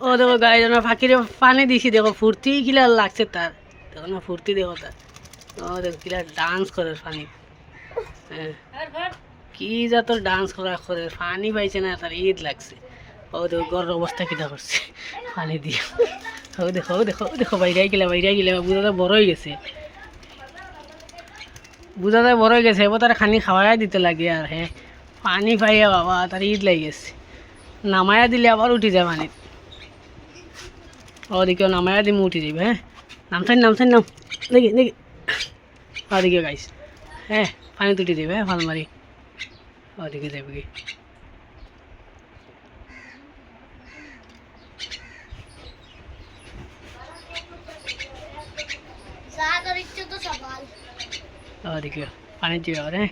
ও দেখো গাই যেন ফাঁকিরে পানি দিছি দেখো ফুর্তি কিলা লাগছে তার দেখো না ফুর্তি দেখো তার ও দেখো কিলা ডান্স করে পানি হ্যাঁ কি যা তোর ডান্স করা করে পানি পাইছে না তার ঈদ লাগছে ও দেখো গর অবস্থা কিটা করছে পানি দিয়ে ও দেখো ও দেখো ও দেখো বাইরে গেলে বুঝাতে বড় হয়ে গেছে বুঝাতে বড় হয়ে গেছে এবার তারা খানি খাওয়াই দিতে লাগে আর হ্যাঁ পানি পাইয়া বাবা তার ঈদ লেগে গেছে নামায়া দিলে আবার উঠে যায় পানি ওদিকেও নামায়া দিমু উঠে যাবে হ্যাঁ নামছেন নাম দেখি দেখি ওদিকে গাইস হ্যাঁ পানি তুটি দেবে হ্যাঁ ফালমারি ওদিকে যাবে কি ওদিকে পানি দিয়ে আর হ্যাঁ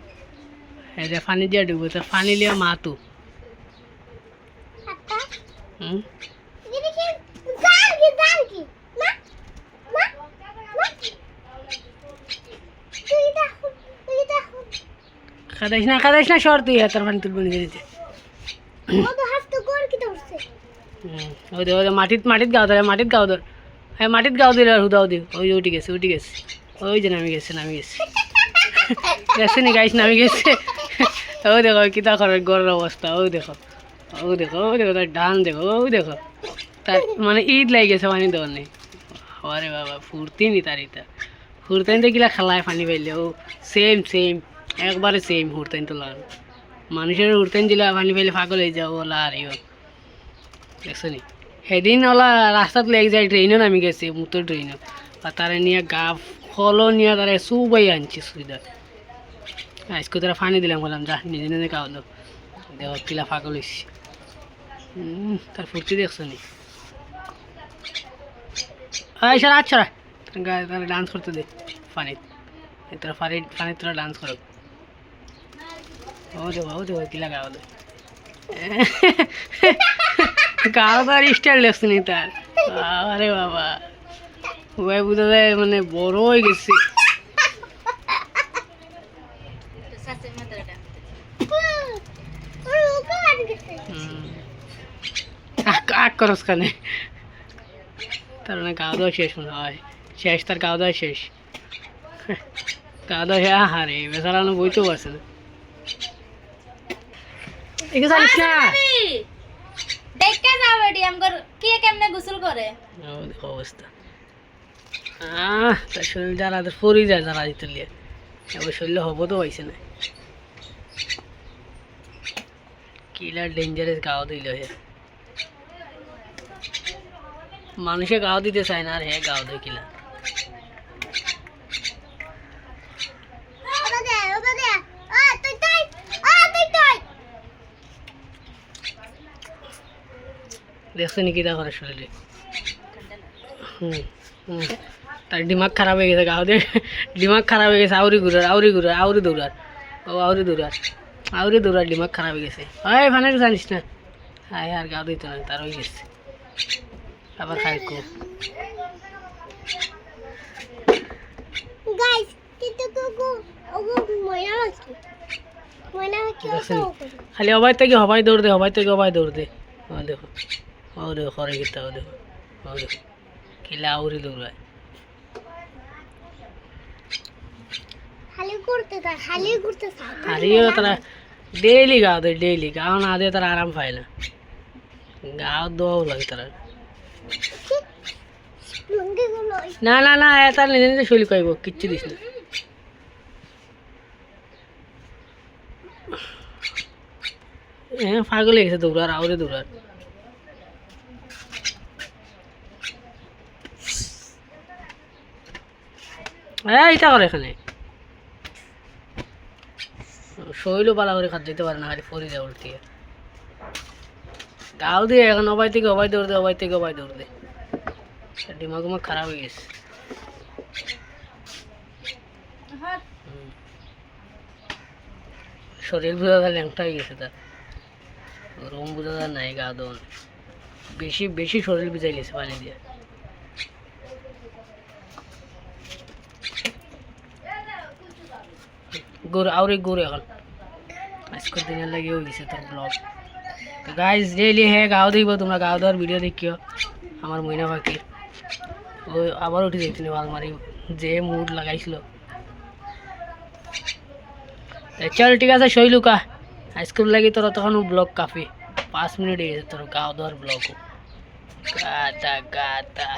এই যে পানি দিয়ে ডুবো তো পানি লিয়ে মাতু হুম খাদাইস না শর্ত তুই হাতের পানি তুলবো নিজে নিজে ওই দে মাটিত গাও ধর হ্যাঁ মাটিত গাও দিলে আর হুদাও দিও ওই উঠে গেছে ওই যে নামি গেছে গেছে নি গাইস নামি গেছে ওই দেখো কিতা করে গড়ের অবস্থা ওই দেখো তার ডান দেখো ওই দেখো তার মানে ঈদ লাগে গেছে পানি দেওয়ার নেই আরে বাবা ফুর্তি নি তার ইটা ফুরতাইন তো কিলা খেলায় পানি পাইলে ও সেম একবারে সেম হুরতাইন তো লাগ মানুষের হুরতাইন দিলে পানি পাইলে পাগল হয়ে যাও ওলা আর ইও দেখছো নি সেদিন ওলা রাস্তাত লেগে যায় ট্রেনও নামি গেছে মুতো ট্রেনও আর তারা নিয়ে গা ফলো নিয়ে তারা সুবাই আনছে সুবিধা আজকে তারা পানি দিলাম বললাম যা নিজে খাওয়া দাও দেখো কিলা পাগল হয়েছি তার ফুর্তি দেখছো নি সারা আচ্ছা গায়ে তারা ডান্স করতে দে পানি তোরা পানি তোরা ডান্স করো ও দেখো কিলা গাও দে গাও তার স্টাইল দেখছো নি তার আরে বাবা ওই বুঝা যায় মানে বড় হয়ে গেছে আগ করস কানে তার মানে গাও দাওয়া শেষ মনে হয় শেষ তার গাও দাওয়া শেষ গাও দাওয়া হারে বেচারানো বইতেও পারছে না একে জানিস না দেখে যাও এডি আমগর কে কেমনে গোসল করে ও দেখো অবস্থা তার শরীর যারা পরি যায় যারা দিতে লিয়ে এবার শরীরে হবো তো পাইছে না কিলার ডেঞ্জারাস গাও দিল হে মানুষে গাও দিতে চায় না আর হে গাও দেয় কিলা দেখছো নি কিতা করে শরীরে তার দিমাগ খারাপ হয়ে গেছে গাও দিয়ে দিমাগ খারাপ হয়ে গেছে আউরি দৌড়ার দিমাগ খারাপ হয়ে গেছে ওই ফানে জানিস না হাই আর গাও দিত না তার হয়ে গেছে আবার খাই কো খালি হবাই থেকে হবাই দৌড় দে ও দেখো খরে গীতা ও দেখো কিলা আউরি দৌড়ায় খালিও তারা ডেইলি গাও দেয় ডেইলি গাও না দিয়ে তারা আরাম পায় না গাও দোয়াও লাগে তারা না তার নিজে শৈলী পাইব কিচ্ছু দিস না হ্যাঁ পাগল হয়ে গেছে দৌড়ার আউরে দৌড়ার হ্যাঁ এটা করে এখানে শৈলও পালা করে খাত যেতে পারে না খালি ফরি দেয় উল্টিয়ে গাও দিয়ে এখন অবাই থেকে অবাই দৌড় দে দিমাগ খারাপ হয়ে গেছে শরীর বোঝা ল্যাংটা হয়ে গেছে তার রুম বোঝা নাই গা দোন বেশি শরীর ভিজাই গেছে পানি দিয়ে গরু এখন আজকের দিনের লাগে হয়ে গেছে তোর ব্লগ তো গাইজ ডেইলি হ্যাঁ গাও দিব, তোমরা গাও দেওয়ার ভিডিও দেখিও আমার ময়না পাখির। ও আবার উঠে যাইছিল আলমারি, যে মুড লাগাইছিল। চল ঠিক আছে শৈলুকা, আইসক্রিম লাগি তোর তখন ব্লগ কাফি, 5 মিনিট হয়ে গেছে তোর গাও দেওয়ার ব্লগ। গাতা গাতা